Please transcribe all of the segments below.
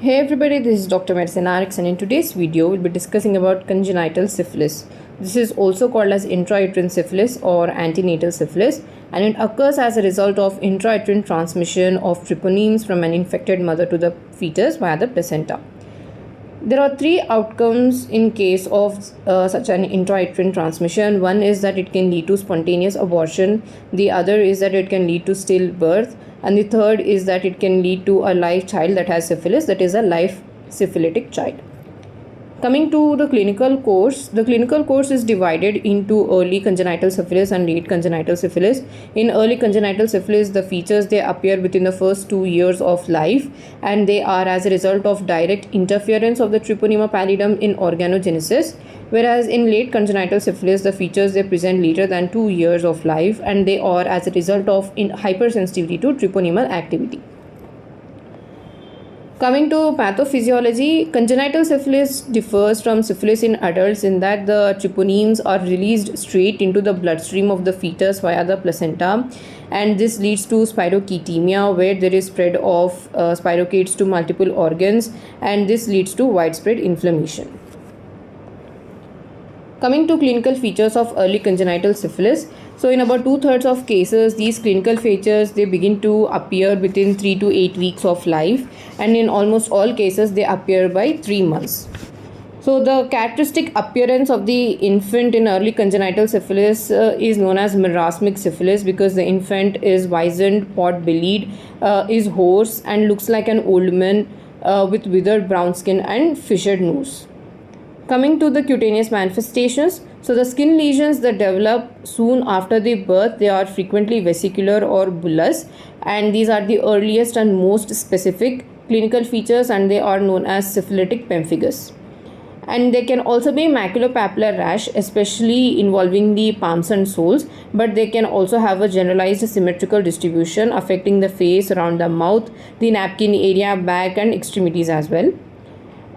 Hey everybody, this is Dr. Medicine RX, and in today's video we'll be discussing about congenital syphilis. This is also called as intrauterine syphilis or antenatal syphilis, and it occurs as a result of intrauterine transmission of treponemes from an infected mother to the fetus via the placenta. There are three outcomes in case of such an intrauterine transmission. One is that it can lead to spontaneous abortion, the other is that it can lead to stillbirth, and the third is that it can lead to a live child that has syphilis, that is a live syphilitic child. Coming to the clinical course is divided into early congenital syphilis and late congenital syphilis. In early congenital syphilis, the features they appear within the first 2 years of life, and they are as a result of direct interference of the Treponema pallidum in organogenesis. Whereas in late congenital syphilis, the features they present later than 2 years of life, and they are as a result of hypersensitivity to treponemal activity. Coming to pathophysiology, congenital syphilis differs from syphilis in adults in that the treponemes are released straight into the bloodstream of the fetus via the placenta, and this leads to spirochetemia, where there is spread of spirochetes to multiple organs, and this leads to widespread inflammation. Coming to clinical features of early congenital syphilis, so in about 2/3 of cases, these clinical features they begin to appear within 3 to 8 weeks of life, and in almost all cases they appear by 3 months. So the characteristic appearance of the infant in early congenital syphilis is known as marasmic syphilis, because the infant is wizened, pot-bellied, is hoarse, and looks like an old man with withered brown skin and fissured nose. Coming to the cutaneous manifestations, so the skin lesions that develop soon after the birth, they are frequently vesicular or bullous, and these are the earliest and most specific clinical features, and they are known as syphilitic pemphigus. And there can also be maculopapular rash, especially involving the palms and soles, but they can also have a generalized symmetrical distribution affecting the face, around the mouth, the napkin area, back, and extremities as well.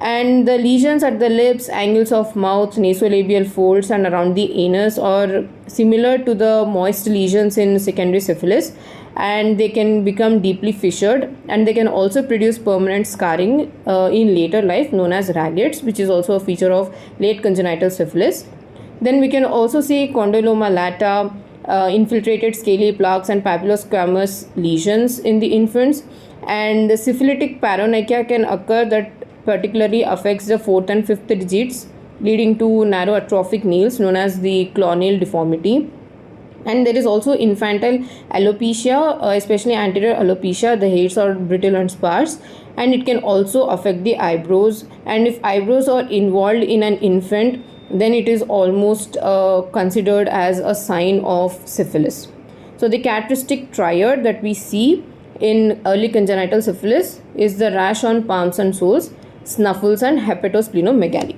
And the lesions at the lips, angles of mouth, nasolabial folds, and around the anus are similar to the moist lesions in secondary syphilis, and they can become deeply fissured, and they can also produce permanent scarring in later life, known as raglets, which is also a feature of late congenital syphilis. Then we can also see condyloma lata, infiltrated scaly plaques, and papillosquamous lesions in the infants. And the syphilitic paronychia can occur that particularly affects the 4th and 5th digits, leading to narrow atrophic nails known as the claw-nail deformity. And there is also infantile alopecia, especially anterior alopecia. The hairs are brittle and sparse, and it can also affect the eyebrows. And if eyebrows are involved in an infant, then it is almost considered as a sign of syphilis. So the characteristic triad that we see in early congenital syphilis is the rash on palms and soles, snuffles, and hepatosplenomegaly.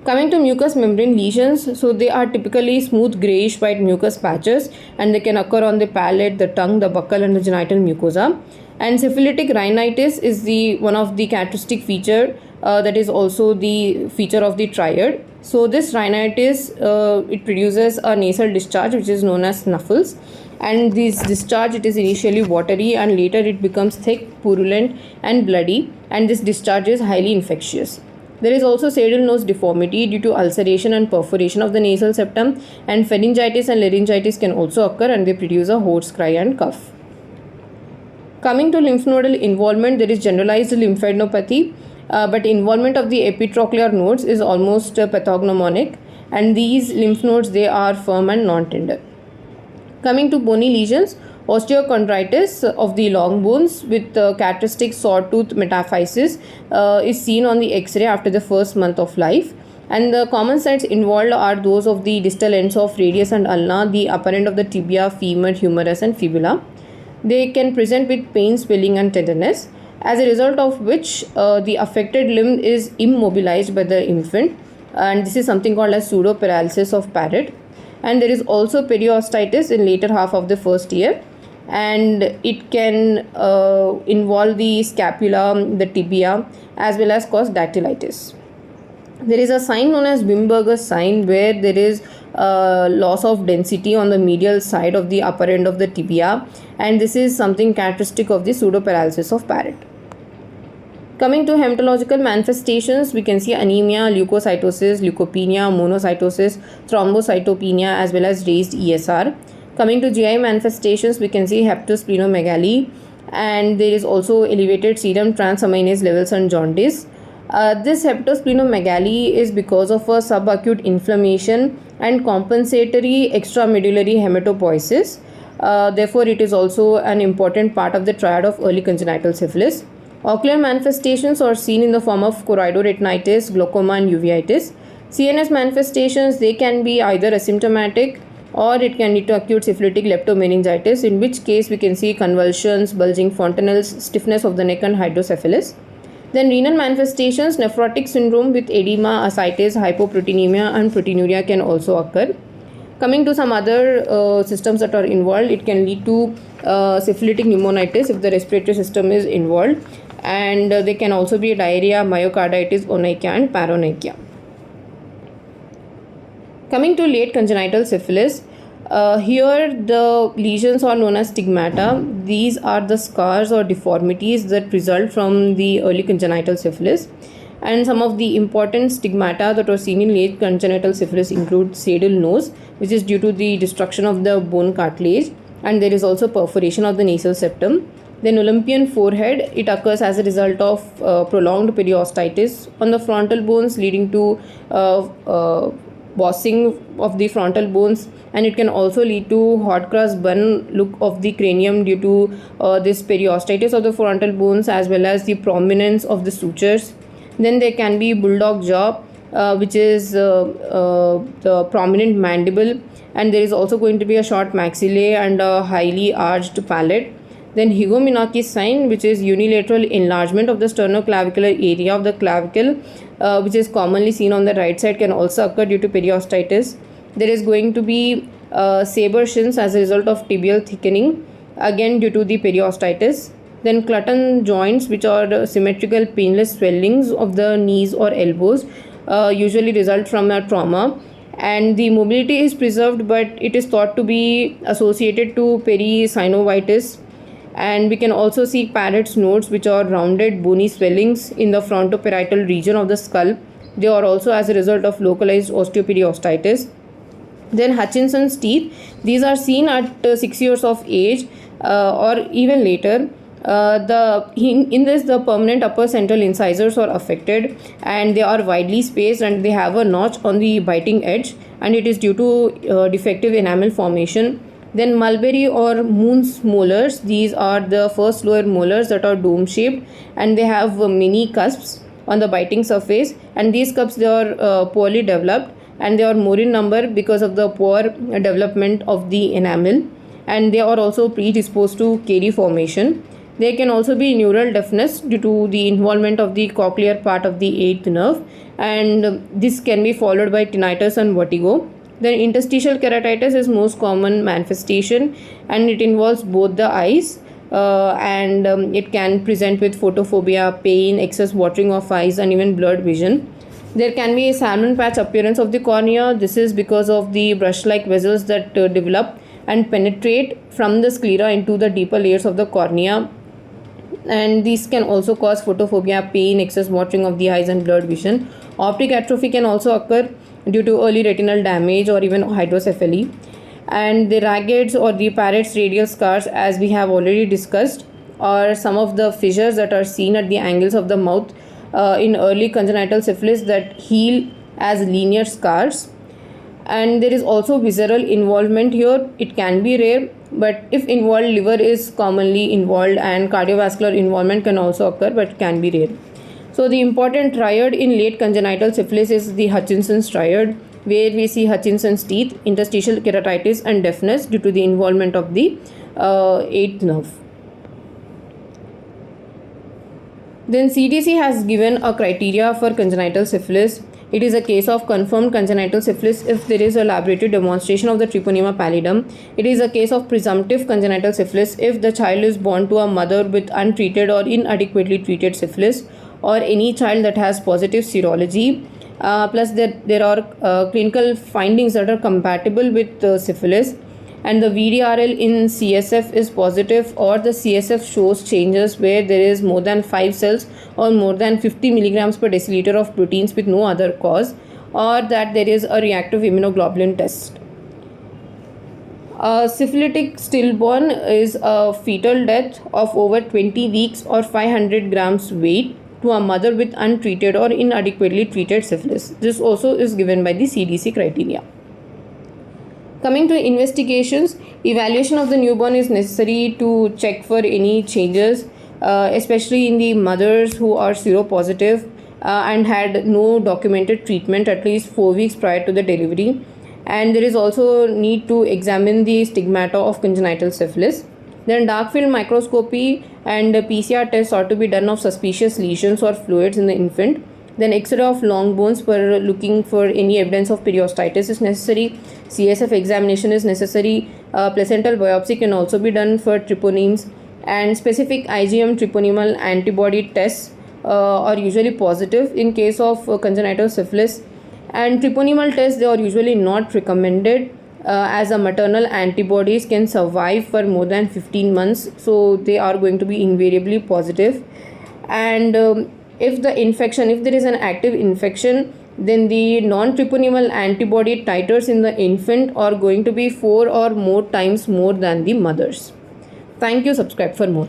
Coming to mucous membrane lesions, so they are typically smooth grayish white mucus patches, and they can occur on the palate, the tongue, the buccal, and the genital mucosa. And syphilitic rhinitis is the one of the characteristic feature that is also the feature of the triad. So this rhinitis it produces a nasal discharge which is known as snuffles, and this discharge it is initially watery, and later it becomes thick, purulent, and bloody, and this discharge is highly infectious. There is also saddle nose deformity due to ulceration and perforation of the nasal septum, and pharyngitis and laryngitis can also occur, and they produce a hoarse cry and cough. Coming to lymph nodal involvement, there is generalized lymphadenopathy, but involvement of the epitrochlear nodes is almost pathognomonic, and these lymph nodes they are firm and non-tender. Coming to bony lesions, osteochondritis of the long bones with characteristic sawtooth metaphysis is seen on the X-ray after the first month of life. And the common sites involved are those of the distal ends of radius and ulna, the upper end of the tibia, femur, humerus, and fibula. They can present with pain, swelling, and tenderness, as a result of which the affected limb is immobilized by the infant, and this is something called as pseudoparalysis of Barrett. And there is also periostitis in later half of the first year, and it can involve the scapula, the tibia, as well as cause dactylitis. There is a sign known as Wimberger's sign, where there is loss of density on the medial side of the upper end of the tibia, and this is something characteristic of the pseudoparalysis of Barrett. Coming to hematological manifestations, we can see anemia, leukocytosis, leukopenia, monocytosis, thrombocytopenia, as well as raised ESR. Coming to GI manifestations, we can see hepatosplenomegaly, and there is also elevated serum transaminase levels and jaundice. This hepatosplenomegaly is because of a subacute inflammation and compensatory extramedullary hematopoiesis. Therefore, it is also an important part of the triad of early congenital syphilis. Ocular manifestations are seen in the form of choroidoretinitis, glaucoma, and uveitis. CNS manifestations, they can be either asymptomatic or it can lead to acute syphilitic leptomeningitis, in which case we can see convulsions, bulging fontanelles, stiffness of the neck, and hydrocephalus. Then renal manifestations, nephrotic syndrome with edema, ascites, hypoproteinemia, and proteinuria can also occur. Coming to some other systems that are involved, it can lead to syphilitic pneumonitis if the respiratory system is involved, and there can also be diarrhea, myocarditis, onychia, and paronychia. Coming to late congenital syphilis, here the lesions are known as stigmata. These are the scars or deformities that result from the early congenital syphilis. And some of the important stigmata that are seen in late congenital syphilis include saddle nose, which is due to the destruction of the bone cartilage, and there is also perforation of the nasal septum. Then Olympian forehead, it occurs as a result of prolonged periostitis on the frontal bones, leading to bossing of the frontal bones, and it can also lead to hot cross bun look of the cranium due to this periostitis of the frontal bones, as well as the prominence of the sutures. Then there can be bulldog jaw, which is the prominent mandible, and there is also going to be a short maxillae and a highly arched palate. Then Higominaki sign, which is unilateral enlargement of the sternoclavicular area of the clavicle, which is commonly seen on the right side, can also occur due to periostitis. There is going to be saber shins as a result of tibial thickening, again due to the periostitis. Then Clutton joints, which are symmetrical painless swellings of the knees or elbows, usually result from a trauma, and the mobility is preserved, but it is thought to be associated to perisynovitis. And we can also see Parrott's nodes, which are rounded bony swellings in the frontoparietal region of the skull. They are also as a result of localized osteoperiostitis. Then Hutchinson's teeth, these are seen at 6 years of age or even later. In this, the permanent upper central incisors are affected, and they are widely spaced, and they have a notch on the biting edge, and it is due to defective enamel formation. Then Mulberry or Moon's molars, these are the first lower molars that are dome shaped, and they have many cusps on the biting surface, and these cusps, they are poorly developed, and they are more in number because of the poor development of the enamel, and they are also predisposed to carie formation. There can also be neural deafness due to the involvement of the cochlear part of the eighth nerve, and this can be followed by tinnitus and vertigo. Then interstitial keratitis is most common manifestation, and it involves both the eyes, and it can present with photophobia, pain, excess watering of eyes, and even blurred vision. There can be a salmon patch appearance of the cornea. This is because of the brush-like vessels that develop and penetrate from the sclera into the deeper layers of the cornea, and these can also cause photophobia, pain, excess watering of the eyes, and blurred vision. Optic atrophy can also occur due to early retinal damage or even hydrocephaly. And the raggeds or the Parrott's radial scars, as we have already discussed, are some of the fissures that are seen at the angles of the mouth in early congenital syphilis that heal as linear scars. And there is also visceral involvement here. It can be rare, but if involved, liver is commonly involved, and cardiovascular involvement can also occur, but can be rare. So the important triad in late congenital syphilis is the Hutchinson's triad, where we see Hutchinson's teeth, interstitial keratitis, and deafness due to the involvement of the eighth nerve. Then CDC has given a criteria for congenital syphilis. It is a case of confirmed congenital syphilis if there is a laboratory demonstration of the Treponema pallidum. It is a case of presumptive congenital syphilis if the child is born to a mother with untreated or inadequately treated syphilis, or any child that has positive serology. Plus there are clinical findings that are compatible with syphilis, and the VDRL in CSF is positive, or the CSF shows changes where there is more than 5 cells or more than 50 milligrams per deciliter of proteins with no other cause, or that there is a reactive immunoglobulin test. A syphilitic stillborn is a fetal death of over 20 weeks or 500 grams weight to a mother with untreated or inadequately treated syphilis. This also is given by the CDC criteria. Coming to investigations, evaluation of the newborn is necessary to check for any changes, especially in the mothers who are seropositive and had no documented treatment at least 4 weeks prior to the delivery. And there is also need to examine the stigmata of congenital syphilis. Then dark field microscopy and PCR tests ought to be done of suspicious lesions or fluids in the infant. Then X-ray of long bones for looking for any evidence of periostitis is necessary. CSF examination is necessary. Placental biopsy can also be done for treponemes, and specific IgM treponemal antibody tests are usually positive in case of congenital syphilis. And treponemal tests, they are usually not recommended as a maternal antibodies can survive for more than 15 months, so they are going to be invariably positive. And if there is an active infection, then the non-treponemal antibody titers in the infant are going to be 4 or more times more than the mother's. Thank you. Subscribe for more.